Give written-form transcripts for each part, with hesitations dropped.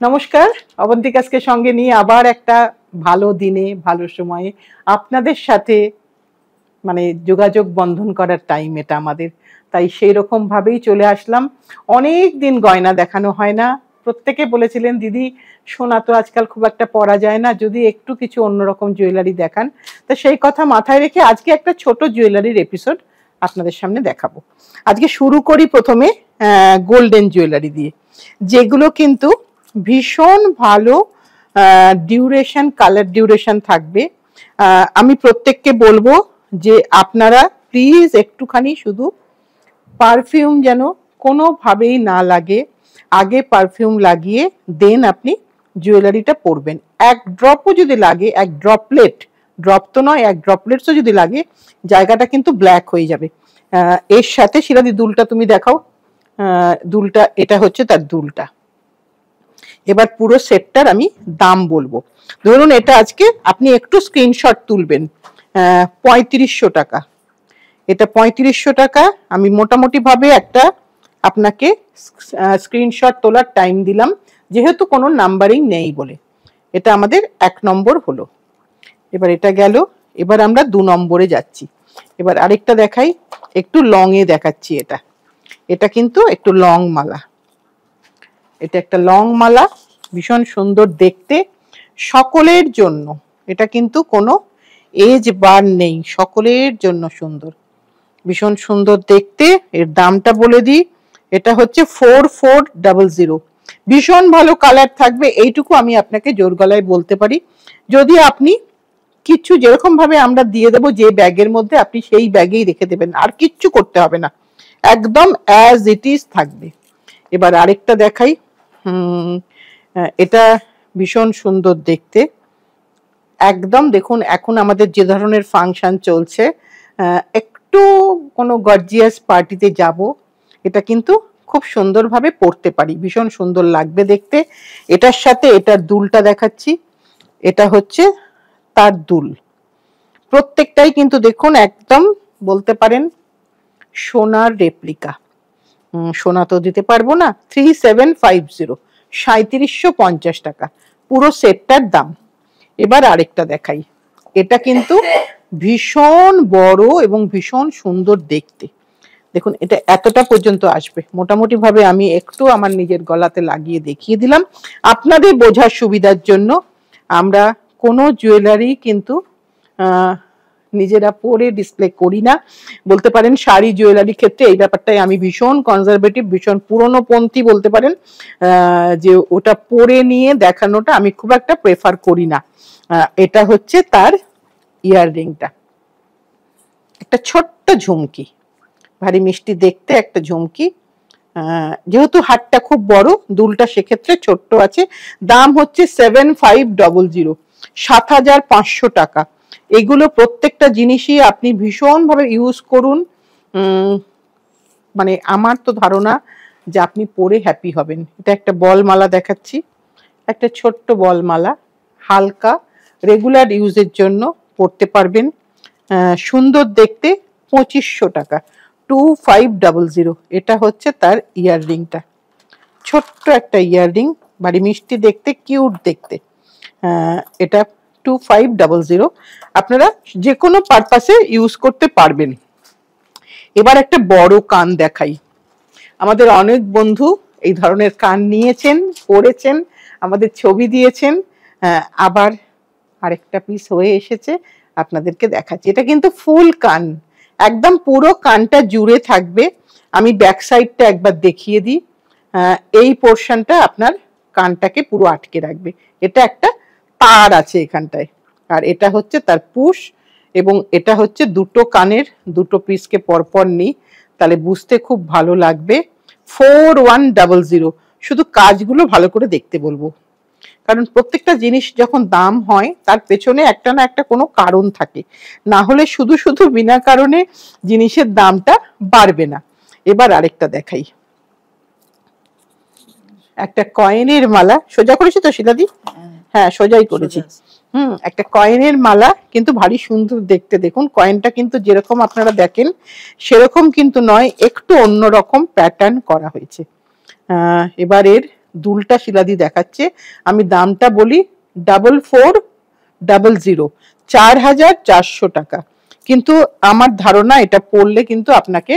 নমস্কার, অবন্তিকাকে সঙ্গে নিয়ে আবার একটা ভালো দিনে ভালো সময়ে আপনাদের সাথে মানে যোগাযোগ বন্ধন করার টাইম এটা আমাদের। তাই সেই রকম ভাবেই চলে আসলাম। অনেক দিন গয়না দেখানো হয় না। প্রত্যেকে বলেছিলেন দিদি সোনা তো আজকাল খুব একটা পরা যায় না, যদি একটু কিছু অন্যরকম জুয়েলারি দেখান। তো সেই কথা মাথায় রেখে আজকে একটা ছোট জুয়েলারির এপিসোড আপনাদের সামনে দেখাবো। আজকে শুরু করি প্রথমে গোল্ডেন জুয়েলারি দিয়ে, যেগুলো কিন্তু ভীষণ ভালো ডিউরেশন, কালার ডিউরেশন থাকবে। আমি প্রত্যেককে বলবো যে আপনারা প্লিজ একটুখানি শুধু পারফিউম যেন কোনোভাবেই না লাগে, আগে পারফিউম লাগিয়ে দেন আপনি জুয়েলারিটা পরবেন। এক ড্রপও যদি লাগে, এক ড্রপলেট, ড্রপ তো নয়, এক ড্রপলেটসও যদি লাগে, জায়গাটা কিন্তু ব্ল্যাক হয়ে যাবে। এর সাথে শিলাদি দুলটা তুমি দেখাও। দুলটা, এটা হচ্ছে তার দুলটা। এবার পুরো সেটটার আমি দাম বলবো। ধরুন এটা আজকে আপনি একটু স্ক্রিনশট তুলবেন, 3500 টাকা। এটা 3500 টাকা। আমি মোটামুটি ভাবে একটা আপনাকে স্ক্রিনশট তোলার টাইম দিলাম, যেহেতু কোনো নাম্বারিং নেই বলে। এটা আমাদের 1 নম্বর হলো। এবার এটা গেল। এবার আমরা 2 নম্বরে যাচ্ছি। এবার আরেকটা দেখাই, একটু লং এ দেখাচ্ছি। এটা এটা কিন্তু একটু লং মালা। এটা একটা লং মালা, ভীষণ সুন্দর দেখতে, সকলের জন্য। এটা কিন্তু কোনো এজ বার নেই, সকলের জন্য সুন্দর, ভীষণ সুন্দর দেখতে। এর দামটা বলে দিই, এটা হচ্ছে 4400। ভীষণ ভালো কালার থাকবে, এইটুকু আমি আপনাকে জোর গলায় বলতে পারি। যদি আপনি কিচ্ছু যেরকম ভাবে আমরা দিয়ে দেবো যে ব্যাগের মধ্যে, আপনি সেই ব্যাগেই রেখে দেবেন, আর কিচ্ছু করতে হবে না, একদম অ্যাজ ইট ইজ থাকবে। এবার আরেকটা দেখাই। এটা ভীষণ সুন্দর দেখতে, একদম দেখুন এখন আমাদের যে ধরনের ফাংশন চলছে, একটু কোনো গর্জিয়াস পার্টিতে যাব, এটা কিন্তু খুব সুন্দরভাবে পরতে পারি, ভীষণ সুন্দর লাগবে দেখতে। এটার সাথে এটার দুলটা দেখাচ্ছি। এটা হচ্ছে তার দুল। প্রত্যেকটাই কিন্তু দেখুন একদম বলতে পারেন সোনার রেপ্লিকা। সোনা তো দিতে পারবো না। 3750, 3750 টাকা পুরো সেটটার দাম। এবার আরেকটা দেখাই। এটা কিন্তু ভীষণ বড় এবং ভীষণ সুন্দর দেখতে। দেখুন এটা এতটা পর্যন্ত আসবে। মোটামুটি ভাবে আমি একটু আমার নিজের গলাতে লাগিয়ে দেখিয়ে দিলাম আপনাদের বোঝার সুবিধার জন্য। আমরা কোনো জুয়েলারি কিন্তু নিজেরা পরে ডিসপ্লে করি না। বলতে পারেন শাড়ি জুয়েলারি ক্ষেত্রে এই ব্যাপারটাই আমি ভীষণ কনজারভেটিভ, ভীষণ পুরনোপন্থী বলতে পারেন, যে ওটা পরে নিয়ে দেখানোটা আমি খুব একটা প্রেফার করি না। এটা হচ্ছে তার ইয়াররিংটা, একটা ছোট্ট ঝুমকি, ভারী মিষ্টি দেখতে একটা ঝুমকি। যেহেতু হাতটা খুব বড়, দুলটা সেক্ষেত্রে ছোট্ট আছে। দাম হচ্ছে 7500, 7500 টাকা। এগুলো প্রত্যেকটা জিনিসই আপনি ভীষণভাবে ইউজ করুন। মানে আমার তো ধারণা যে আপনি পরে হ্যাপি হবেন। এটা একটা বলমালা দেখাচ্ছি, একটা ছোট্ট বলমালা, হালকা, রেগুলার ইউজের জন্য পরতে পারবেন, সুন্দর দেখতে। 2500 টাকা, 2500। এটা হচ্ছে তার ইয়াররিংটা, ছোট্ট একটা ইয়াররিং, ভারী মিষ্টি দেখতে, কিউট দেখতে। এটা 2500। আপনারা যে কোনো পারপাসে ইউজ করতে পারবেন। এবার একটা বড় কান দেখাই। আমাদের অনেক বন্ধু এই ধরনের কান নিয়েছেন, পরেছেন, আমাদের ছবি দিয়েছেন। আবার আরেকটা পিস হয়ে এসেছে, আপনাদেরকে দেখাচ্ছি। এটা কিন্তু ফুল কান, একদম পুরো কানটা জুড়ে থাকবে। আমি ব্যাক সাইডটা একবার দেখিয়ে দিই। এই পোর্শনটা আপনার কানটাকে পুরো আটকে রাখবে। এটা একটা তার আছে এখানটায়, আর এটা হচ্ছে তার পুশ। এবং এটা হচ্ছে দুটো কানের দুটো পিসকে পরপর নিই, তাহলে বুঝতে খুব ভালো লাগবে। 4100। শুধু কাজগুলো ভালো করে দেখতে বলবো, কারণ প্রত্যেকটা জিনিস যখন দাম হয় তার পেছনে একটা না একটা কোনো কারণ থাকে, না হলে শুধু শুধু বিনা কারণে জিনিসের দামটা বাড়বে না। এবার আরেকটা দেখাই, একটা কয়েনের মালা। সোজা করেছি তো শিলাদি? হ্যাঁ সোজাই করেছি। একটা কয়েনের মালা, কিন্তু ভারী সুন্দর দেখতে। দেখুন কয়েনটা কিন্তু যেরকম আপনারা দেখেন সেরকম কিন্তু নয়, একটু অন্যরকম প্যাটার্ন করা হয়েছে। এবার এর দুলটা শিলাদি দেখাচ্ছে। আমি দামটা বলি 4400, 4400 টাকা। কিন্তু আমার ধারণা এটা পরলে কিন্তু আপনাকে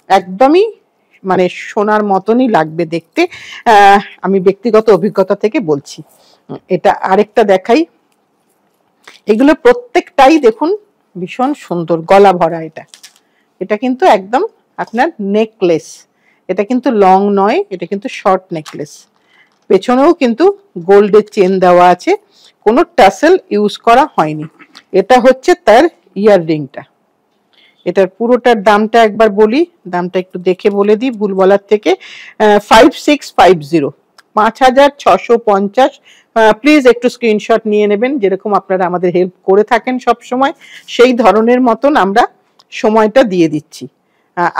একদমই মানে সোনার মতনই লাগবে দেখতে, আমি ব্যক্তিগত অভিজ্ঞতা থেকে বলছি। এটা আরেকটা দেখাই, এগুলো প্রত্যেকটাই দেখুন ভীষণ সুন্দর, গলা ভরা। এটা কিন্তু একদম আপনার নেকলেস, এটা কিন্তু লং নয়, এটা কিন্তু শর্ট নেকলেস। পেছনেও কিন্তু গোল্ডের চেন দেওয়া আছে, কোনো টাসেল ইউজ করা হয়নি। এটা হচ্ছে তার ইয়াররিংটা। এটার পুরোটার দামটা একবার বলি, দামটা একটু দেখে বলে দিই ভুল বলার থেকে। 5650, 5650। প্লিজ একটু স্ক্রিনশট নিয়ে নেবেন, যেরকম আপনারা আমাদের হেল্প করে থাকেন সব সময়, সেই ধরনের মতন আমরা সময়টা দিয়ে দিচ্ছি।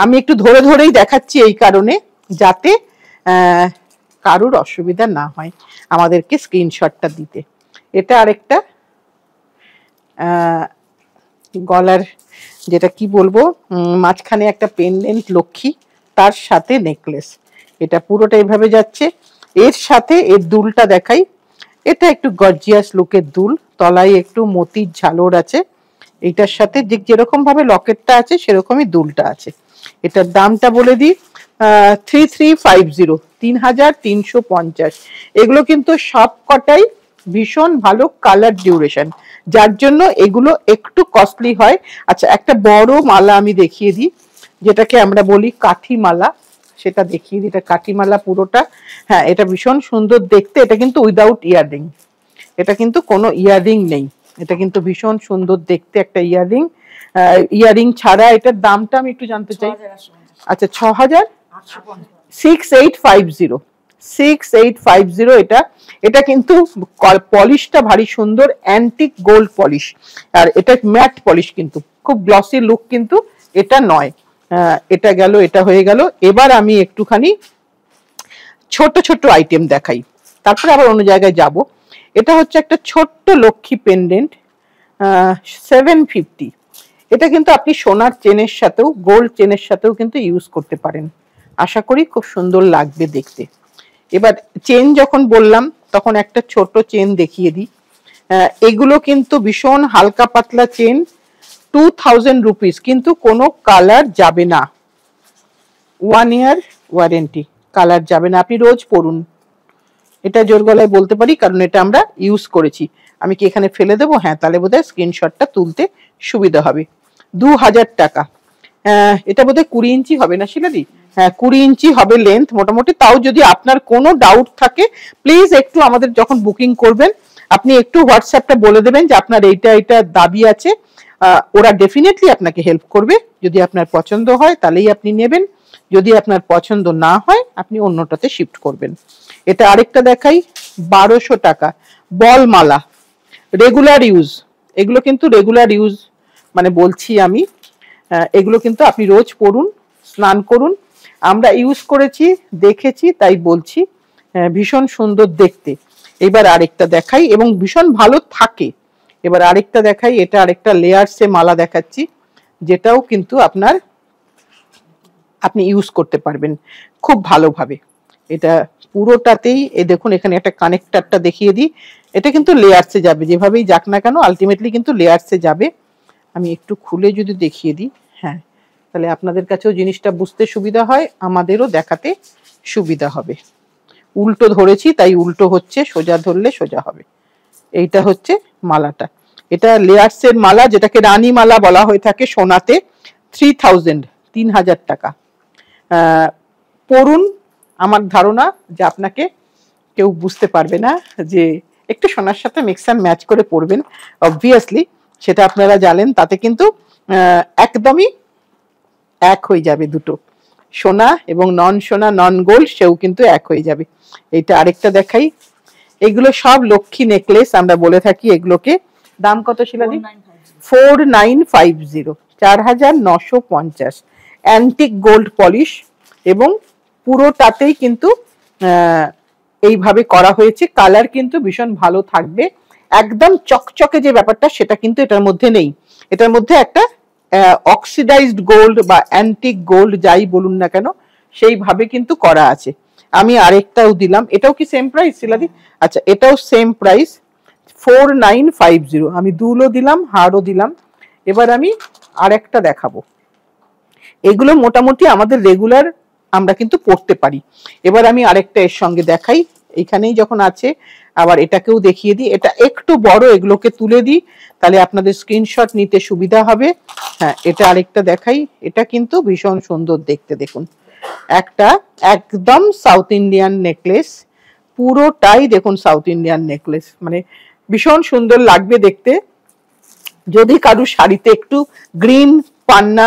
আমি একটু ধরে ধরেই দেখাচ্ছি এই কারণে, যাতে কারুর অসুবিধা না হয় আমাদেরকে স্ক্রিনশটটা দিতে। এটা আরেকটা গলার, যেটা কি বলবো, মাঝখানে একটা পেন্ডেন্ট লক্ষ্মী, তার সাথে নেকলেস। এটা পুরোটা এইভাবে যাচ্ছে। এর সাথে এর দুলটা দেখাই, এটা একটু গর্জিয়াস লুকের দুল, তলায় একটু মতির ঝালর আছে। এটার সাথে যেরকম ভাবে লকেটটা আছে সেরকমই দুলটা আছে। এটার দামটা বলে দিই 3350, 3350। এগুলো কিন্তু সব কটাই ভীষণ ভালো কালার ডিউরেশন, যার জন্য এগুলো একটু কস্টলি হয়। আচ্ছা, একটা বড় মালা আমি দেখিয়ে দিই, যেটাকে আমরা বলি কাঠি মালা, সেটা দেখিয়ে দিই। এটা কাঠি মালা পুরোটা, হ্যাঁ এটা ভীষণ সুন্দর দেখতে। এটা কিন্তু উইদাউট ইয়াররিং, এটা কিন্তু কোনো ইয়াররিং নেই। এটা কিন্তু ভীষণ সুন্দর দেখতে একটা ইয়াররিং। ইয়াররিং ছাড়া এটার দামটা আমি একটু জানতে চাই। আচ্ছা, 6850, 6850। এটা কিন্তু পলিশটা ভারী সুন্দর, অ্যান্টিক গোল্ড পলিশ, আর এটা ম্যাট পলিশ, কিন্তু খুব গ্লসি লুক কিন্তু এটা নয়। এটা গেল, এটা হয়ে গেল। এবার আমি একটুখানি ছোট ছোট আইটেম দেখাই, তারপরে আবার অন্য জায়গায় যাব। এটা হচ্ছে একটা ছোট্ট লক্ষ্মী পেন্ডেন্ট, 750। এটা কিন্তু আপনি সোনার চেনের সাথেও, গোল্ড চেনের সাথেও কিন্তু ইউজ করতে পারেন। আশা করি খুব সুন্দর লাগবে দেখতে। এবার চেন যখন বললাম, তখন একটা ছোট চেন দেখিয়ে দিই। এগুলো কিন্তু ভীষণ হালকা পাতলা চেন, 2000 রুপিস, কিন্তু কোনো কালার যাবে না, 1 ইয়ার ওয়ারেন্টি, কালার যাবে না, আপনি রোজ পরুন। এটা জোর গলায় বলতে পারি, কারণ এটা আমরা ইউজ করেছি। আমি কি এখানে ফেলে দেবো? হ্যাঁ, তাহলে বোধহয় স্ক্রিনশটটা তুলতে সুবিধা হবে। 2000 টাকা। এটা বোধহয় 20 ইঞ্চি হবে না শিলাদি? হ্যাঁ, 20 ইঞ্চি হবে লেন্থ মোটামুটি। তাও যদি আপনার কোনো ডাউট থাকে, প্লিজ একটু আমাদের যখন বুকিং করবেন, আপনি একটু হোয়াটসঅ্যাপটা বলে দেবেন যে আপনার এইটা দাবি আছে। ওরা ডেফিনেটলি আপনাকে হেল্প করবে। যদি আপনার পছন্দ হয় তাহলেই আপনি নেবেন, যদি আপনার পছন্দ না হয় আপনি অন্যটাতে শিফট করবেন। এটা আরেকটা দেখাই, 1200 টাকা, বল মালা, রেগুলার ইউজ। এগুলো কিন্তু রেগুলার ইউজ মানে বলছি আমি, এগুলো কিন্তু আপনি রোজ পরুন, স্নান করুন। আমরা ইউজ করেছি, দেখেছি, তাই বলছি, ভীষণ সুন্দর দেখতে। এবার আরেকটা দেখাই, এবং ভীষণ ভালো থাকে। এবার আরেকটা দেখাই, এটা আরেকটা লেয়ারসে মালা দেখাচ্ছি, যেটাও কিন্তু আপনি ইউজ করতে পারবেন খুব ভালোভাবে। এটা পুরোটাতেই দেখুন, এখানে একটা কানেক্টরটা দেখিয়ে দিই। এটা কিন্তু লেয়ারসে যাবে, যেভাবেই যাক না কেন আলটিমেটলি কিন্তু লেয়ারসে যাবে। আমি একটু খুলে যদি দেখিয়ে দিই, হ্যাঁ, তাহলে আপনাদের কাছেও জিনিসটা বুঝতে সুবিধা হয়, আমাদেরও দেখাতে সুবিধা হবে। উল্টো ধরেছি তাই উল্টো হচ্ছে, সোজা ধরলে সোজা হবে। এইটা হচ্ছে মালাটা, এটা লেয়ারসের মালা, যেটাকে রানী মালা বলা হয়ে থাকে সোনাতে। 3000 টাকা। পরুন, আমার ধারণা যে আপনাকে কেউ বুঝতে পারবে না, যে একটু সোনার সাথে মিক্স অ্যান্ড ম্যাচ করে পরবেন। অবভিয়াসলি সেটা আপনারা জানেন, তাতে কিন্তু একদমই এক হয়ে যাবে দুটো, সোনা এবং নন সোনা, নন গোল্ড, সেও কিন্তু এক হয়ে যাবে। এইটা আরেকটা দেখাই, এগুলো সব লক্ষ্মী নেকলেস আমরা বলে থাকি এগুলোকে। দাম কত শিলাদি? 4950, 4950। অ্যান্টিক গোল্ড পলিশ, এবং পুরোটাতেই কিন্তু এইভাবে করা হয়েছে। কালার কিন্তু ভীষণ ভালো থাকবে, একদম চকচকে যে ব্যাপারটা সেটা কিন্তু এটার মধ্যে নেই। এটার মধ্যে একটা অক্সিডাইজড গোল্ড বা অ্যান্টিক গোল্ড যাই বলুন না কেন, সেইভাবে কিন্তু করা আছে। আমি আরেকটাও দিলাম, এটাও কি সেম প্রাইস শিলাদি? আচ্ছা, এটাও সেম প্রাইস 4950। আমি দুলও দিলাম, হারও দিলাম। এবার আমি আরেকটা দেখাবো। এগুলো মোটামুটি আমাদের রেগুলার আমরা কিন্তু পড়তে পারি। এবার আমি আরেকটা এর সঙ্গে দেখাই, এইখানেই যখন আছে আবার এটাকেও দেখিয়ে দিই। এটা একটু বড়, এগুলোকে তুলে দিই, তাহলে আপনাদের স্ক্রিনশট নিতে সুবিধা হবে। হ্যাঁ, এটা আরেকটা দেখাই। এটা কিন্তু ভীষণ সুন্দর দেখতে, দেখুন একটা একদম সাউথ ইন্ডিয়ান নেকলেস, পুরোটাই দেখুন সাউথ ইন্ডিয়ান নেকলেস, মানে ভীষণ সুন্দর লাগবে দেখতে। যদি কারু শাড়িতে একটু গ্রিন পান্না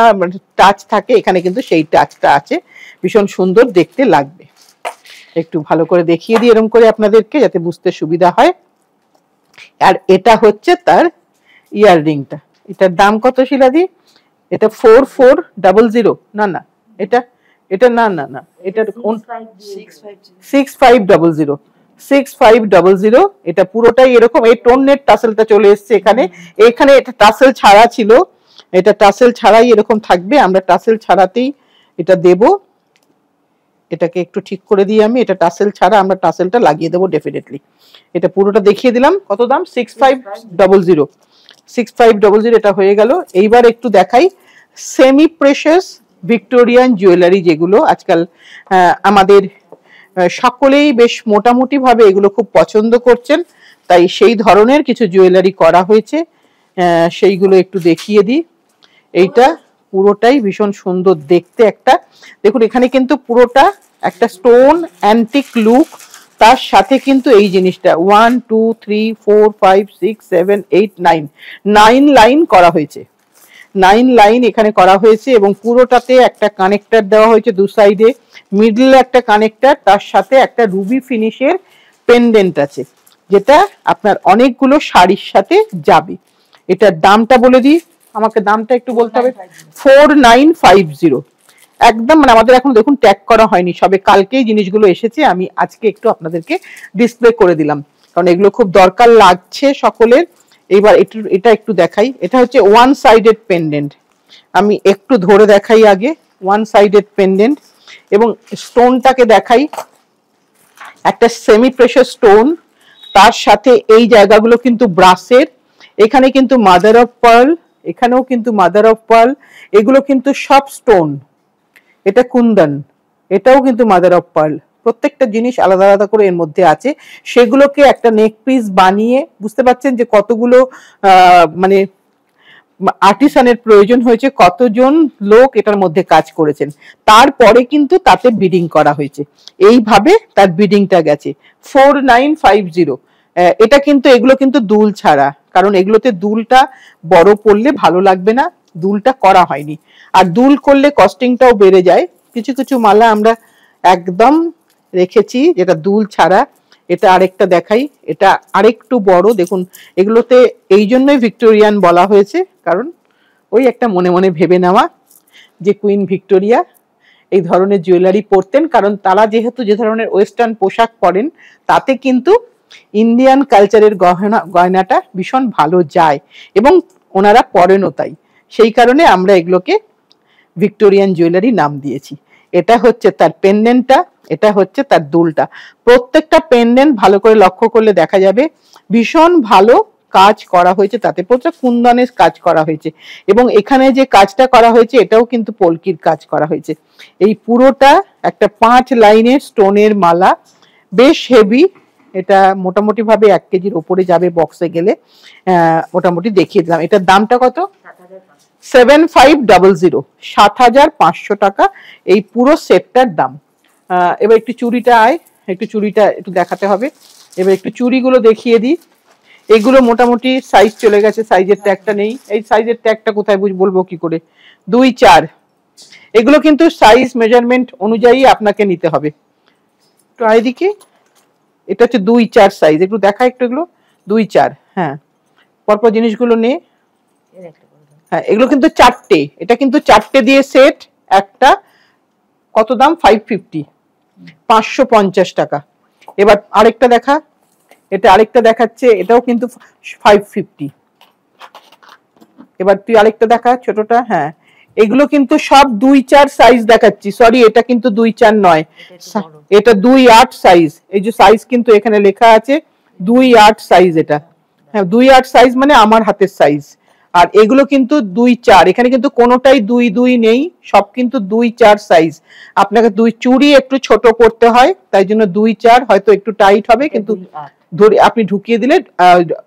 টাচ থাকে, এখানে কিন্তু সেই টাচটা আছে, ভীষণ সুন্দর দেখতে লাগবে। একটু ভালো করে দেখিয়ে দিই এরকম করে আপনাদেরকে, যাতে বুঝতে সুবিধা হয়। আর এটা হচ্ছে তার ইয়াররিংটা। এটার দাম কত শিলাদি? এটা 4400। না না, এটা এটা না না না, এটা 6500। 6500। এটা পুরোটাই এরকম, এই টোনের টাসেলটা চলে এসছে এখানে। এখানে এটা টাসেল ছাড়া ছিল, এটা টাসেল ছাড়াই এরকম থাকবে, আমরা টাসেল ছাড়াতেই এটা দেব। এটাকে একটু ঠিক করে দিই আমি, এটা টাসেল ছাড়া, আমরা টাসেলটা লাগিয়ে দেবো ডেফিনেটলি। এটা পুরোটা দেখিয়ে দিলাম। কত দাম? 6500। 6500 এটা হয়ে গেল। এইবার একটু দেখাই সেমি প্রেশাস ভিক্টোরিয়ান জুয়েলারি, যেগুলো আজকাল আমাদের সকলেই বেশ মোটামুটি ভাবে এগুলো খুব পছন্দ করছেন, তাই সেই ধরনের কিছু জুয়েলারি করা হয়েছে, সেইগুলো একটু দেখিয়ে দিই। এইটা পুরোটাই ভীষণ সুন্দর দেখতে একটা, দেখুন এখানে কিন্তু পুরোটা একটা স্টোন অ্যান্টিক লুক, তার সাথে কিন্তু এই জিনিসটা 1 2 3 4 5 6 7 8 9 লাইন করা হয়েছে। 9 লাইন এখানে করা হয়েছে, এবং পুরোটাতে একটা কানেক্টর দেওয়া হয়েছে দু সাইডে, মিডলে একটা কানেক্টর, তার সাথে একটা রুবি ফিনিশের পেন্ডেন্ট আছে, যেটা আপনার অনেকগুলো শাড়ির সাথে যাবে। এটার দামটা বলে দিই, আমাকে দামটা একটু বলতে হবে। 4950। একদম, মানে আমাদের এখন দেখুন ট্যাগ করা হয়নি, সবে কালকেই জিনিসগুলো এসেছে, আমি আজকে একটু আপনাদেরকে ডিসপ্লে করে দিলাম, কারণ এগুলো খুব দরকার লাগছে সকলের। এইবার এটা একটু দেখাই। এটা হচ্ছে ওয়ান সাইডেড পেন্ডেন্ট, আমি একটু ধরে দেখাই আগে। ওয়ান সাইডেড পেন্ডেন্ট, এবং স্টোনটাকে দেখাই, একটা সেমি প্রেশার স্টোন, তার সাথে এই জায়গাগুলো কিন্তু ব্রাসের, এখানে কিন্তু মাদার অফ পার্ল, এখানেও কিন্তু মাদার অফ পার্ল, এগুলো কিন্তু সব স্টোন। এটা কুন্দন, এটাও কিন্তু মাদার অফ পার্ল, প্রত্যেকটা জিনিস আলাদা আলাদা করে এর মধ্যে আছে। সেগুলোকে একটা নেক পিস বানিয়ে, বুঝতে পারছেন যে কতগুলো মানে আর্টিসানের প্রয়োজন হয়েছে, কতজন লোক এটার মধ্যে কাজ করেছেন, তারপরে কিন্তু তাতে বিডিং করা হয়েছে, এইভাবে তার বিডিংটা গেছে। 4950। এটা কিন্তু, এগুলো কিন্তু দুল ছাড়া, কারণ এগুলোতে দুলটা বড় পড়লে ভালো লাগবে না, দুলটা করা হয়নি, আর দুল করলে কস্টিংটাও বেড়ে যায়। কিছু কিছু মালা আমরা একদম রেখেছি যেটা দুল ছাড়া। এটা আরেকটা দেখাই, এটা আরেকটু বড়, দেখুন এগুলোতে এই জন্যই ভিক্টোরিয়ান বলা হয়েছে, কারণ ওই একটা মনে মনে ভেবে নেওয়া যে কুইন ভিক্টোরিয়া এই ধরনের জুয়েলারি পরতেন, কারণ তারা যেহেতু যে ধরনের ওয়েস্টার্ন পোশাক পরেন, তাতে কিন্তু ইন্ডিয়ান কালচারের গয়নাটা ভীষণ ভালো যায়, এবং ওনারা পরেনও তাই, সেই কারণে আমরা এগুলোকে ভিক্টোরিয়ান জুয়েলারি নাম দিয়েছি। এটা হচ্ছে তার পেন্ডেন্টটা, এটা হচ্ছে তার দুলটা। প্রত্যেকটা পেন্ডেন্ট ভালো করে লক্ষ্য করলে দেখা যাবে ভীষণ ভালো কাজ করা হয়েছে, তাতে প্রচুর কুন্দনের কাজ করা হয়েছে, এবং এখানে যে কাজটা করা হয়েছে এটাও কিন্তু পলকির কাজ করা হয়েছে। এই পুরোটা একটা 5 লাইনের স্টোনের মালা, বেশ হেভি। এটা মোটামুটি ভাবে 1 কেজির উপরে যাবে বক্সে গেলে, মোটামুটি দেখিয়ে দিলাম। এটার দামটা কত? 7500। 7500 টাকা এই পুরো সেটটার দাম। এবার একটু চুড়িটা আয়, একটু চুড়িটা একটু দেখাতে হবে। এবার একটু চুড়িগুলো দেখিয়ে দিই। এগুলো মোটামুটি সাইজ চলে গেছে, সাইজের ট্যাগটা নেই। এই সাইজের ট্যাগটা কোথায় বলবো কি করে? 2 4। এগুলো কিন্তু সাইজ মেজারমেন্ট অনুযায়ী আপনাকে নিতে হবে। তো এদিকে এটা হচ্ছে 2 4 সাইজ, একটু দেখা একটু এগুলো 2 4। হ্যাঁ, পরপর জিনিসগুলো নে। হ্যাঁ, এগুলো কিন্তু 4টে, এটা কিন্তু 4টে দিয়ে সেট একটা। কত দাম? 550, 550 টাকা। এবার আরেকটা দেখা, এটা আরেকটা দেখাচ্ছে, এটাও কিন্তু 550। এবার তুই আরেকটা দেখা ছোটটা। হ্যাঁ, এগুলো কিন্তু সব 2-4 সাইজ দেখাচ্ছি, সরি এটা কিন্তু 2-4 নয়, এটা 2-8 সাইজ। এই যে সাইজ কিন্তু এখানে লেখা আছে 2-8 সাইজ, এটা হ্যাঁ 2-8 সাইজ মানে আমার হাতের সাইজ। আর এগুলো কিন্তু 2-4, এখানে কিন্তু কোনোটাই 2-2 নেই, সব কিন্তু 2-4 সাইজ। আপনাকে চুড়ি একটু ছোট করতে হয়, তাই জন্য 2-4 হয়তো একটু টাইট হবে, কিন্তু ধরে আপনি ঢুকিয়ে দিলে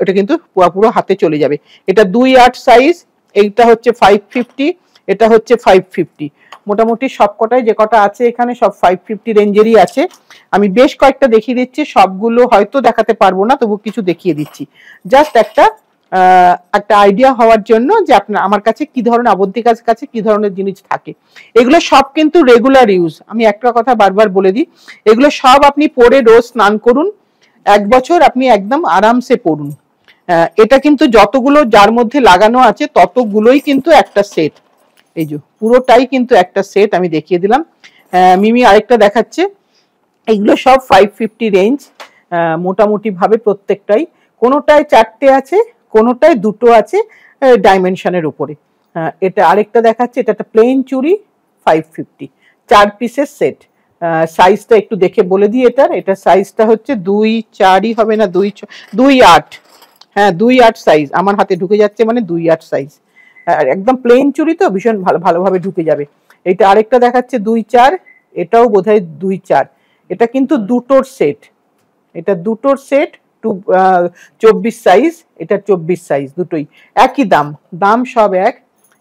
এটা কিন্তু পুরো হাতে চলে যাবে। এটা 2-8 সাইজ, এইটা হচ্ছে 550, এটা হচ্ছে 550। মোটামুটি সবকটাই যে কটা আছে এখানে সব 550 রেঞ্জেরই আছে। আমি বেশ কয়েকটা দেখিয়ে দিচ্ছি, সবগুলো হয়তো দেখাতে পারবো না, তবু কিছু দেখিয়ে দিচ্ছি, জাস্ট একটা আইডিয়া হওয়ার জন্য যে আপনার আমার কাছে কি ধরনের আবন্তিকার কাছে কি ধরনের জিনিস থাকে। এগুলো সব কিন্তু রেগুলার ইউজ, আমি একটা কথা বারবার বলে দিই, এগুলো সব আপনি পরে রোজ স্নান করুন, 1 বছর আপনি একদম আরামসে পড়ুন। এটা কিন্তু যতগুলো যার মধ্যে লাগানো আছে ততগুলোই কিন্তু একটা সেট, এই যে পুরোটাই কিন্তু একটা সেট। আমি দেখিয়ে দিলাম। মিমি আরেকটা দেখাচ্ছে, এগুলো সব 550 রেঞ্জ মোটামুটি ভাবে প্রত্যেকটাই, কোনোটায় 4টে আছে, কোনোটায় 2টো আছে ডাইমেনশনের উপরে। এটা আরেকটা দেখাচ্ছে, এটা একটা প্লেন চুড়ি 550, 4 পিসের সেট। সাইজটা একটু দেখে বলে দিই, এটা সাইজটা হচ্ছে 2-4ই হবে না, 2-8, হ্যাঁ 2-8 সাইজ, আমার হাতে ঢুকে যাচ্ছে মানে 2-8 সাইজ। একদম প্লেন চুড়ি তো ভীষণ ভালোভাবে ঢুকে যাবে। এটা আরেকটা দেখাচ্ছে 2-4, এটাও বোধহয় 2-4, এটা কিন্তু 2টোর সেট, এটা 2টোর সেট 24 সাইজ, এটা 24 সাইজ, দুটোই একই দাম সব এক।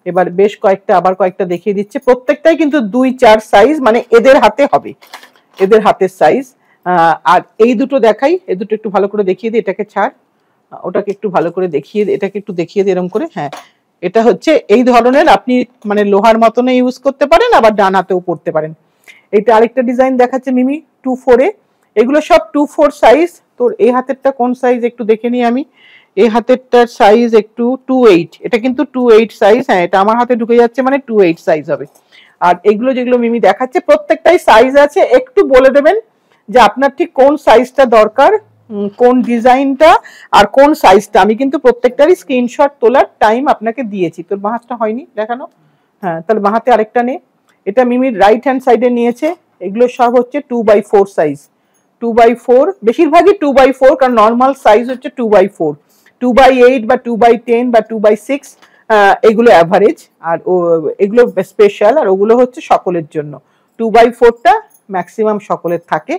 এবার বেশ কয়েকটা আবার কয়েকটা দেখিয়ে দিচ্ছে, প্রত্যেকটাই কিন্তু 2-4 সাইজ, মানে এদের হাতে হবে, এদের হাতের সাইজ। আর এই দুটো দেখাই, এই দুটো একটু ভালো করে দেখিয়ে দিই, এটাকে ছাড়, ওটাকে একটু ভালো করে দেখিয়ে, এটাকে একটু দেখিয়ে দিই এরকম করে। হ্যাঁ এটা হচ্ছে এই ধরনের, আপনি মানে লোহার মতনে ইউজ করতে পারেন, আবার ডান হাতেও পড়তে পারেন। এটা আরেকটা ডিজাইন দেখাচ্ছে মিমি 2-4-এ, এগুলো সব 2-4 সাইজ। তোর এই হাতেরটা কোন সাইজ একটু দেখে নিই আমি, এই হাতেরটার সাইজ একটু 2-8, এটা কিন্তু 2-8 সাইজ, হ্যাঁ এটা আমার হাতে ঢুকে যাচ্ছে মানে 2-8 সাইজ হবে। আর এগুলো যেগুলো মিমি দেখাচ্ছে প্রত্যেকটাই সাইজ আছে, একটু বলে দেবেন যে আপনার ঠিক কোন সাইজটা দরকার, কোন ডিজাইনটা আর কোন সাইজটা। আমি কিন্তু প্রত্যেকটারই স্ক্রিনশট তোলার টাইম আপনাকে দিয়েছি। তোর বাঁ হাতটা হয়নি দেখানো, হ্যাঁ তাহলে বাঁ হাতে আরেকটা নে, এটা মিমির রাইট হ্যান্ড সাইডে নিয়েছে। এগুলো সব হচ্ছে 2x4 সাইজ, 2x4, বেশিরভাগই 2x4, কারণ নর্মাল সাইজ হচ্ছে 2x4, 2x8 বা 2x10 বা 2x6 এগুলো অ্যাভারেজ, আর এগুলো স্পেশাল, আর ওগুলো হচ্ছে সকলের জন্য। 2x4টা ম্যাক্সিমাম সকলের থাকে।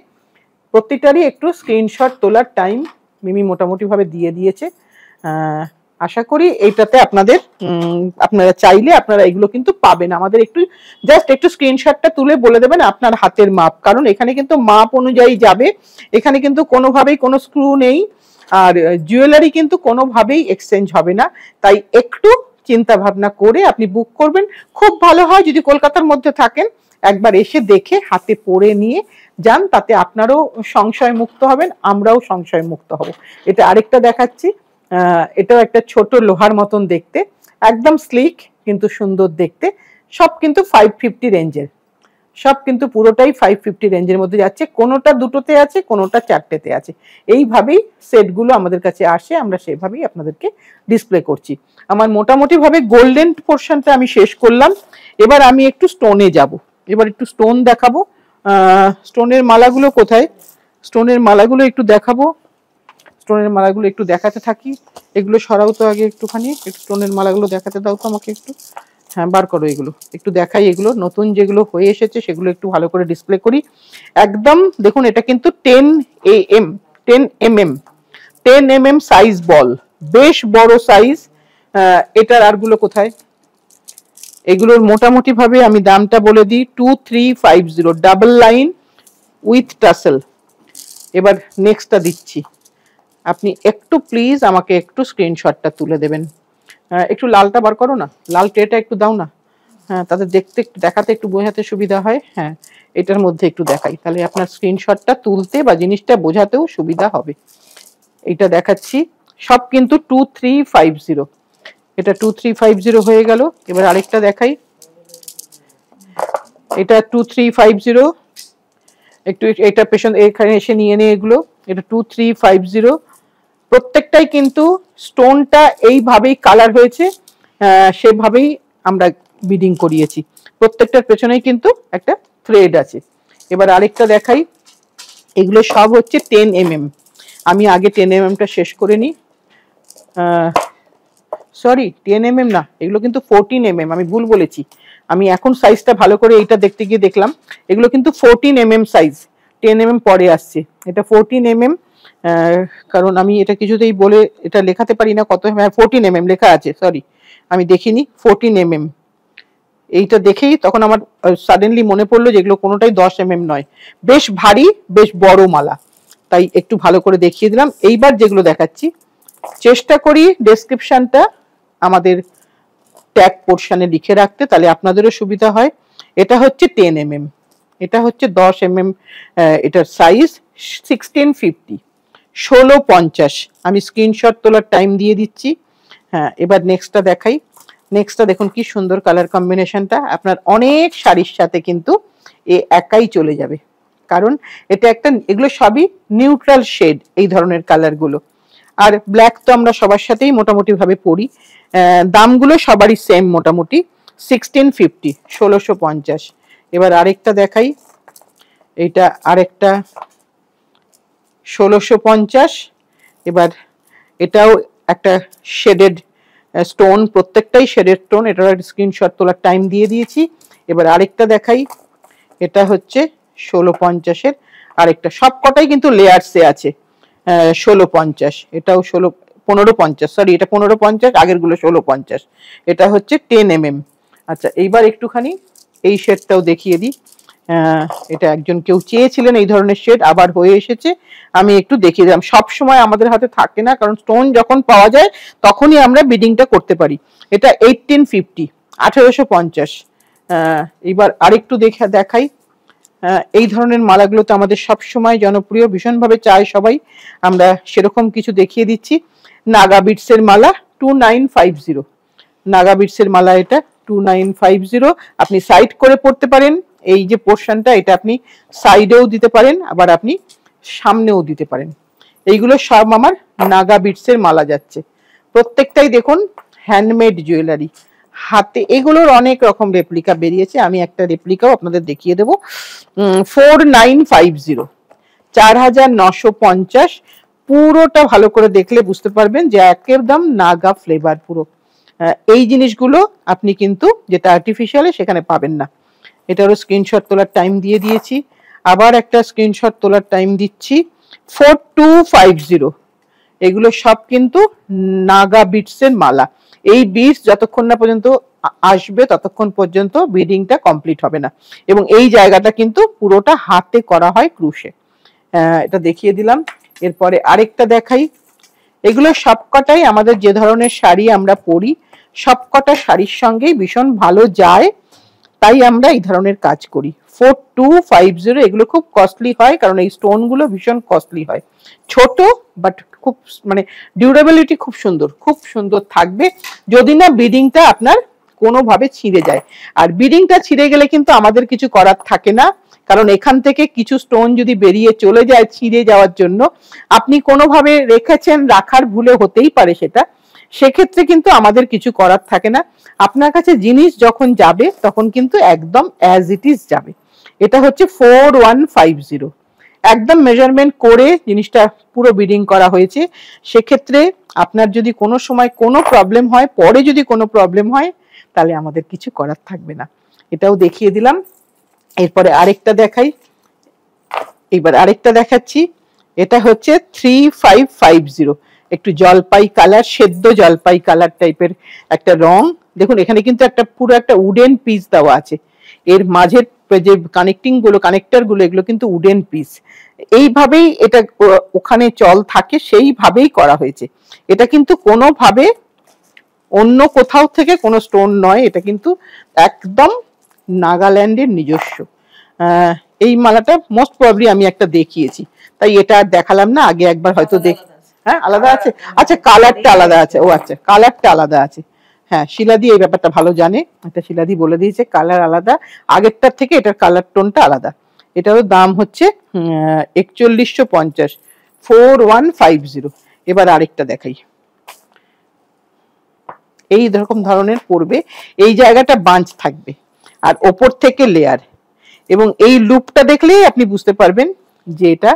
প্রত্যেকটারই একটু স্ক্রিনশট তোলার টাইম মিমি মোটামুটি ভাবে দিয়ে দিয়েছে। আশা করি এইটাতে আপনারা চাইলে আপনারা এগুলো কিন্তু পাবেন। আমাদের জাস্ট একটু স্ক্রিনশটটা তুলে বলে দেবেন আপনার হাতের মাপ, কারণ এখানে কিন্তু মাপ অনুযায়ী যাবে, এখানে কিন্তু কোনোভাবেই কোনো স্ক্রু নেই, আর জুয়েলারি কিন্তু কোনোভাবেই এক্সচেঞ্জ হবে না। তাই একটু চিন্তা ভাবনা করে আপনি বুক করবেন। খুব ভালো হয় যদি কলকাতার মধ্যে থাকেন, একবার এসে দেখে হাতে পরে নিয়ে যান, তাতে আপনারও সংশয় মুক্ত হবেন, আমরাও সংশয় মুক্ত হব। এটা আরেকটা দেখাচ্ছি, এটাও একটা ছোট লোহার মতন দেখতে, একদম স্লিক কিন্তু সুন্দর দেখতে। সব কিন্তু 550 রেঞ্জের, সব কিন্তু পুরোটাই 550 রেঞ্জের মধ্যে যাচ্ছে, কোনোটা 2টোতে আছে, কোনোটা 4টেতে আছে। এইভাবেই সেটগুলো আমাদের কাছে আসে, আমরা সেভাবেই আপনাদেরকে ডিসপ্লে করছি। আমার মোটামুটি ভাবে গোল্ডেন পোর্শনটা আমি শেষ করলাম, এবার আমি একটু স্টোনে যাব, এবার একটু স্টোন দেখাবো। স্টোনের মালাগুলো কোথায়, স্টোনের মালাগুলো একটু দেখাবো, স্টোনের মালাগুলো একটু দেখাতে থাকি। এগুলো সরাও তো আগে একটুখানি, একটু স্টোনের মালাগুলো দেখাতে দাও তো আমাকে একটু। হ্যাঁ বার করো, এগুলো একটু দেখাই, এগুলো নতুন যেগুলো হয়ে এসেছে সেগুলো একটু ভালো করে ডিসপ্লে করি। একদম দেখুন, এটা কিন্তু 10mm সাইজ বল, বেশ বড় সাইজ। এটার আরগুলো কোথায়, এগুলোর মোটামুটি ভাবে আমি দামটা বলে দিই, 2350, ডাবল লাইন উইথ টাসেল। এবার নেক্সটটা দিচ্ছি, আপনি একটু প্লিজ আমাকে একটু স্ক্রিনশটটা তুলে দেবেন। একটু লালটা বার করো না, লাল ট্রেটা একটু দাও না, হ্যাঁ তাদের দেখাতে একটু বোঝাতে সুবিধা হয়। হ্যাঁ এটার মধ্যে একটু দেখাই, তাহলে আপনার স্ক্রিনশটটা তুলতে বা জিনিসটা বোঝাতেও সুবিধা হবে। এটা দেখাচ্ছি, সব কিন্তু 2350, এটা 2350 হয়ে গেল। এবার আরেকটা দেখাই, এটা 2350, একটু এটা পেছন এখানে এসে নিয়ে নে এগুলো, এটা 2350। প্রত্যেকটাই কিন্তু স্টোনটা এইভাবেই কালার হয়েছে, সেভাবেই আমরা বিডিং করিয়েছি, প্রত্যেকটার পেছনেই কিন্তু একটা থ্রেড আছে। এবার আরেকটা দেখাই, এগুলো সব হচ্ছে 10 mm। আমি আগে 10 mm শেষ করে নিই, সরি 10 mm না, এগুলো কিন্তু 14 mm, আমি ভুল বলেছি। আমি এখন সাইজটা ভালো করে এইটা দেখতে গিয়ে দেখলাম এগুলো কিন্তু 14 mm সাইজ, 10 mm পরে আসছে, এটা 14 mm। কারণ আমি এটা কিছুতেই বলে এটা লেখাতে পারি না কত, 14 mm লেখা আছে, সরি আমি দেখিনি 14 mm। এইটা দেখেই তখন আমার সাডেনলি মনে পড়লো যে এগুলো কোনোটাই 10 mm নয়, বেশ ভারী, বেশ বড় মালা, তাই একটু ভালো করে দেখিয়ে দিলাম। এইবার যেগুলো দেখাচ্ছি চেষ্টা করি ডেসক্রিপশনটা আমাদের ট্যাগ পোর্শনে লিখে রাখতে, তাহলে আপনাদেরও সুবিধা হয়। এটা হচ্ছে 10 mm, এটা হচ্ছে 10 mm, এটার সাইজ 1650, 1650। আমি স্ক্রিনশট তোলার টাইম দিয়ে দিচ্ছি। হ্যাঁ, এবার নেক্সটটা দেখাই। নেক্সটটা দেখুন কি সুন্দর কালার কম্বিনেশনটা, আপনার অনেক শাড়ির সাথে কিন্তু এ একাই চলে যাবে, কারণ এটা একটা, এগুলো সবই নিউট্রাল শেড এই ধরনের কালারগুলো। আর ব্ল্যাক তো আমরা সবার সাথেই মোটামুটি ভাবে পরি। দামগুলো সবারই সেম মোটামুটি, 1650, 1650। এবার আরেকটা দেখাই, এইটা আরেকটা 1650। এবার এটাও একটা শেডেড স্টোন, প্রত্যেকটাই শেডেড স্টোন, এটার স্ক্রিনশট তোলার টাইম দিয়ে দিয়েছি। এবার আরেকটা দেখাই, এটা হচ্ছে 1650-এর আরেকটা, সবকটাই কিন্তু লেয়ার্সে আছে। 1650, এটাও 1550, সরি এটা 1550, আগের গুলো 1650। এটা হচ্ছে 10 mm। আচ্ছা, এইবার একটুখানি এই শেডটাও দেখিয়ে দিই। এটা একজন কেউ চেয়েছিলেন এই ধরনের শেড, আবার হয়ে এসেছে, আমি একটু দেখিয়ে দিলাম। সবসময় আমাদের হাতে থাকে না, কারণ স্টোন যখন পাওয়া যায় তখনই আমরা বিডিংটা করতে পারি। এটা 1850, 1850। এইবার আরেকটু দেখাই। এই ধরনের মালাগুলো তো আমাদের সবসময় জনপ্রিয়, ভীষণভাবে চায় সবাই, আমরা সেরকম কিছু দেখিয়ে দিচ্ছি। নাগা বিটসের মালা 2950, নাগা বিটসের মালা এটা 2950। আপনি সাইড করে পড়তে পারেন, এই যে পোর্শনটা এটা আপনি সাইডেও দিতে পারেন, আবার আপনি সামনেও দিতে পারেন। এইগুলো সব আমার নাগা বিটসের মালা যাচ্ছে, প্রত্যেকটাই দেখুন হ্যান্ডমেড জুয়েলারি, হাতে। এগুলোর অনেক রকম রেপ্লিকা বেরিয়েছে, আমি একটা রেপ্লিকাও আপনাদের দেখিয়ে দেবো। 4950, 4950। পুরোটা ভালো করে দেখলে বুঝতে পারবেন যে একদম নাগা ফ্লেভার পুরো। এই জিনিসগুলো আপনি কিন্তু যেটা আর্টিফিশিয়ালে সেখানে পাবেন না। এটারও স্ক্রিনশট তোলার টাইম দিয়ে দিয়েছি, আবার একটা স্ক্রিনশট তোলার টাইম দিচ্ছি। 4250, এগুলো সব কিন্তু নাগা বিটসের মালা। এই বিটস যতক্ষণ না পর্যন্ত আসবে ততক্ষণ পর্যন্ত বিডিংটা কমপ্লিট হবে না, এবং এই জায়গাটা কিন্তু পুরোটা হাতে করা হয় ক্রুশে। এটা দেখিয়ে দিলাম। এরপরে আরেকটা দেখাই, এগুলো সবকটাই আমাদের যে ধরনের শাড়ি আমরা পরি সবকটা শাড়ির সঙ্গেই ভীষণ ভালো যায়, তাই আমরা এই ধরনের কাজ করি। 4250, এগুলো খুব কস্টলি হয়, কারণ এই স্টোনগুলো ভীষণ কস্টলি হয়। ছোট বাট খুব মানে ডিউরেবিলিটি খুব সুন্দর, খুব সুন্দর থাকবে, যদি না বিডিংটা আপনার কোনোভাবে ছিঁড়ে যায়। আর বিডিংটা ছিঁড়ে গেলে কিন্তু আমাদের কিছু করার থাকে না, কারণ এখান থেকে কিছু স্টোন যদি বেরিয়ে চলে যায় ছিঁড়ে যাওয়ার জন্য, আপনি কোনোভাবে রেখেছেন, রাখার ভুলে হতেই পারে সেটা, সেক্ষেত্রে কিন্তু আমাদের কিছু করার থাকে না। আপনার কাছে জিনিস যখন যাবে তখন কিন্তু একদম অ্যাজ ইট ইজ যাবে। এটা হচ্ছে 4150, একদম মেজারমেন্ট করে জিনিসটা পুরো বিডিং করা হয়েছে। সেক্ষেত্রে আপনার যদি কোনো সময় কোনো প্রবলেম হয়, পরে যদি কোনো প্রবলেম হয়, তাহলে আমাদের কিছু করার থাকবে না। এটাও দেখিয়ে দিলাম। এরপরে আরেকটা দেখাই, এবার আরেকটা দেখাচ্ছি। এটা হচ্ছে 3550, একটু জলপাই কালার, সেদ্ধ জলপাই কালার টাইপের একটা রং। দেখুন এখানে কিন্তু একটা পুরো একটা উডেন পিস দেওয়া আছে, এর মাঝের যে কানেক্টিং গুলো, কানেক্টর গুলো, এগুলো কিন্তু উডেন পিস। এইভাবেই এটা ওখানে চল থাকে, সেইভাবেই করা হয়েছে। এটা কিন্তু কোনোভাবে অন্য কোথাও থেকে কোনো স্টোন নয়, এটা কিন্তু একদম নাগাল্যান্ডের নিজস্ব। এই মালাটা মোস্ট প্রবাবলি আমি একটা দেখিয়েছি, তাই এটা আর দেখালাম না, আগে একবার হয়তো হ্যাঁ আলাদা আছে, আচ্ছা কালারটা আলাদা আছে, ও আচ্ছা কালারটা আলাদা আছে। হ্যাঁ, শিলাদি এই ব্যাপারটা ভালো জানে, এটা শিলাদি বলে দিয়েছে কালার আলাদা, আগেরটার থেকে এটার কালার টোনটা আলাদা। এটারও দাম হচ্ছে 4150, 4150। এবার আরেকটা দেখাই, এই রকম ধরনের পড়বে, এই জায়গাটা বাঞ্চ থাকবে আর ওপর থেকে লেয়ার, এবং এই লুপটা দেখলেই আপনি বুঝতে পারবেন যে এটা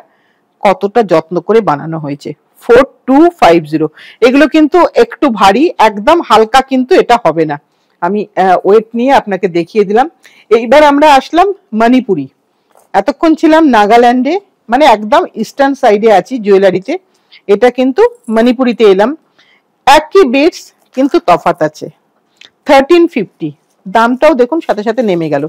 কতটা যত্ন করে বানানো হয়েছে। 4250, এগুলো কিন্তু একটু ভারী, একদম হালকা কিন্তু এটা হবে না। আমি ওয়েট নিয়ে আপনাকে দেখিয়ে দিলাম। এইবার আমরা আসলাম মণিপুরি। এতক্ষণ ছিলাম নাগাল্যান্ডে, মানে একদম ইস্টার্ন সাইডে আছি জুয়েলারিতে, এটা কিন্তু মণিপুরিতে এলাম। একই বিটস কিন্তু তফাৎ আছে। 1350, দামটাও দেখুন সাথে সাথে নেমে গেল,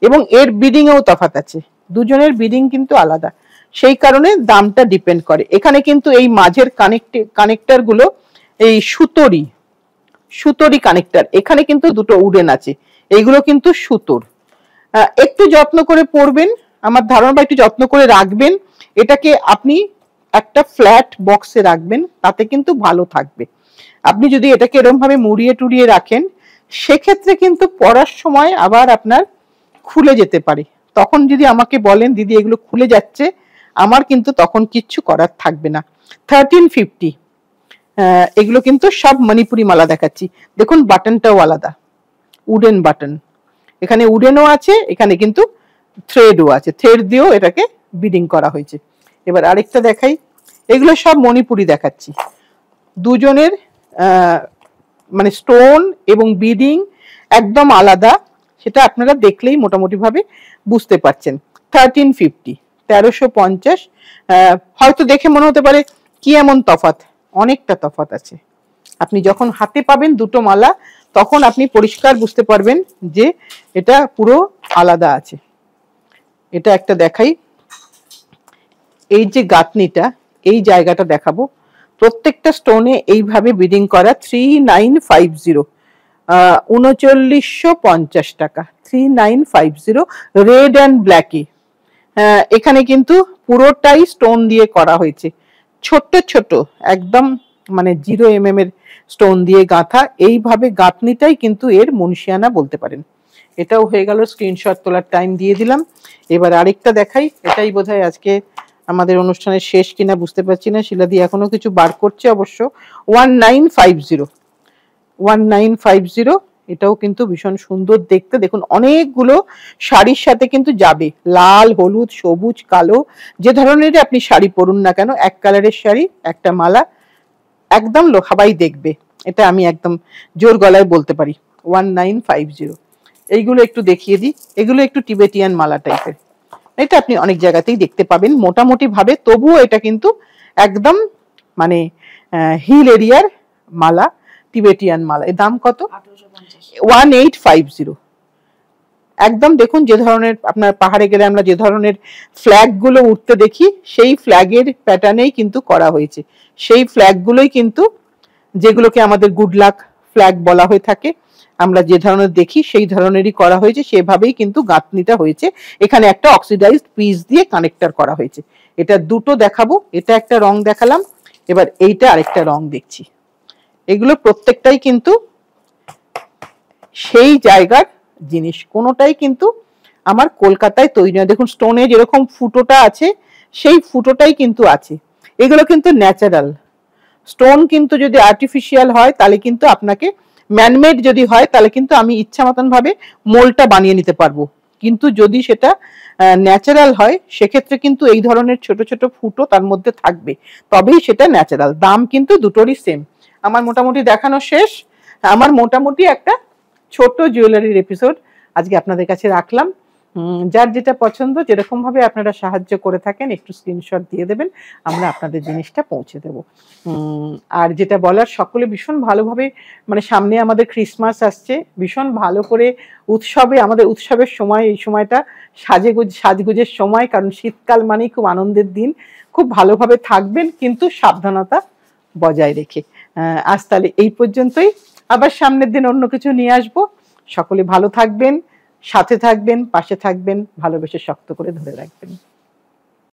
এবং এর বিডিং এও তফাৎ আছে, দুজনের বিডিং কিন্তু আলাদা, সেই কারণে দামটা ডিপেন্ড করে। এখানে কিন্তু এই মাঝের কানেক্টর গুলো এই সুতোরই কানেক্টর, এখানে কিন্তু দুটো উডেন আছে, এইগুলো কিন্তু সুতোর। একটু যত্ন করে পরবেন আমার ধারণা, বা একটু যত্ন করে রাখবেন, এটাকে আপনি একটা ফ্ল্যাট বক্সে রাখবেন, তাতে কিন্তু ভালো থাকবে। আপনি যদি এটাকে এরকম ভাবে মুড়িয়ে টুড়িয়ে রাখেন, সেক্ষেত্রে কিন্তু পরার সময় আবার আপনার খুলে যেতে পারে। তখন যদি আমাকে বলেন দিদি এগুলো খুলে যাচ্ছে, আমার কিন্তু তখন কিচ্ছু করার থাকবে না। 1350, এগুলো কিন্তু সব মণিপুরি মালা দেখাচ্ছি। দেখুন বাটনটাও আলাদা, উডেন বাটন, এখানে উডেনও আছে, এখানে কিন্তু থ্রেডও আছে, থ্রেড দিয়েও এটাকে বিডিং করা হয়েছে। এবার আরেকটা দেখাই, এগুলো সব মণিপুরি দেখাচ্ছি, দুজনের মানে স্টোন এবং বিডিং একদম আলাদা, সেটা আপনারা দেখলেই মোটামুটি ভাবে বুঝতে পারছেন। 1350, 1350, হয়তো দেখে মনে হতে পারে কি এমন তফাৎ, অনেকটা তফাৎ আছে। আপনি যখন হাতে পাবেন দুটো মালা, তখন আপনি পরিষ্কার বুঝতে পারবেন যে এটা পুরো আলাদা আছে। এটা একটা দেখাই, এই যে গাঁথনিটা, এই জায়গাটা দেখাবো, প্রত্যেকটা স্টোনে এইভাবে বিডিং করা। 3950, 3950 টাকা, 3950, রেড অ্যান্ড ব্ল্যাকে। এখানে কিন্তু পুরোটাই স্টোন দিয়ে করা হয়েছে, ছোট্ট ছোট একদম মানে 0 mm এর স্টোন দিয়ে গাঁথা। এইভাবে গাঁথনিটাই কিন্তু এর মুন্সিয়ানা বলতে পারেন। এটাও হয়ে গেল, স্ক্রিনশট তোলার টাইম দিয়ে দিলাম। এবার আরেকটা দেখাই, এটাই বোধহয় আজকে আমাদের অনুষ্ঠানের শেষ কিনা বুঝতে পারছি না, শিলাদি এখনো কিছু বার করছে অবশ্য। 1950, 1950, এটাও কিন্তু ভীষণ সুন্দর দেখতে। দেখুন অনেকগুলো শাড়ির সাথে কিন্তু যাবে, লাল, হলুদ, সবুজ, কালো, যে ধরনের আপনি শাড়ি পরুন না কেন, এক কালারের শাড়ি একটা মালা একদম সবাই দেখবে, এটা আমি একদম জোর গলায় বলতে পারি। 1950, এইগুলো একটু দেখিয়ে দিই, এগুলো একটু টিবেটিয়ান মালা টাইপের, এটা আপনি অনেক জায়গাতেই দেখতে পাবেন মোটামুটি ভাবে, তবুও এটা কিন্তু একদম মানে হিল এরিয়ার মালা, টিবেটিয়ান মালা। এর দাম কত? 1850। একদম দেখুন যে ধরনের আপনার পাহাড়ে গেলে আমরা যে ধরনের ফ্ল্যাগ গুলো উঠতে দেখি, সেই ফ্ল্যাগের প্যাটার্নেই কিন্তু করা হয়েছে, সেই ফ্ল্যাগ গুলোই কিন্তু, যেগুলোকে আমাদের গুড লাক ফ্ল্যাগ বলা হয়ে থাকে, আমরা যে ধরনের দেখি সেই ধরনেরই করা হয়েছে, সেভাবেই কিন্তু গাঁথনিটা হয়েছে। এখানে একটা অক্সিডাইজড পিস দিয়ে কানেক্টর করা হয়েছে। এটা দুটো দেখাবো, এটা একটা রং দেখালাম, এবার এইটা আরেকটা রং দেখছি। এগুলো প্রত্যেকটাই কিন্তু সেই জায়গার জিনিস, কোনোটাই কিন্তু আমার কলকাতায় তৈরি না। দেখুন স্টোনে যেরকম ফুটোটা আছে, সেই ফুটোটাই কিন্তু আছে। এগুলো কিন্তু ন্যাচারাল স্টোন, কিন্তু যদি আর্টিফিশিয়াল হয় তাহলে কিন্তু আপনাকে, ম্যানমেড যদি হয় তাহলে কিন্তু আমি ইচ্ছা মতন ভাবে মোলটা বানিয়ে নিতে পারবো, কিন্তু যদি সেটা ন্যাচারাল হয় সেক্ষেত্রে কিন্তু এই ধরনের ছোট ছোট ফুটো তার মধ্যে থাকবে, তবেই সেটা ন্যাচারাল। দাম কিন্তু দুটোরই সেম। আমার মোটামুটি দেখানো শেষ, আমার মোটামুটি একটা ছোট জুয়েলারির এপিসোড আজকে আপনাদের কাছে রাখলাম। যার যেটা পছন্দ, যেরকম ভাবে আপনারা সাহায্য করে থাকেন, একটু স্ক্রিনশট দিয়ে দেবেন, আমরা আপনাদের জিনিসটা পৌঁছে দেব। আর যেটা বলার, সকলে ভীষণ ভালোভাবে, মানে সামনে আমাদের ক্রিসমাস আসছে, ভীষণ ভালো করে উৎসবে, আমাদের উৎসবের সময়, এই সময়টা সাজগুজের সময়, কারণ শীতকাল মানেই খুব আনন্দের দিন। খুব ভালোভাবে থাকবেন, কিন্তু সাবধানতা বজায় রেখে। আজ তাহলে এই পর্যন্তই, আবার সামনের দিন অন্য কিছু নিয়ে আসবো। সকলে ভালো থাকবেন, সাথে থাকবেন, পাশে থাকবেন, ভালোবেসে শক্ত করে ধরে রাখবেন।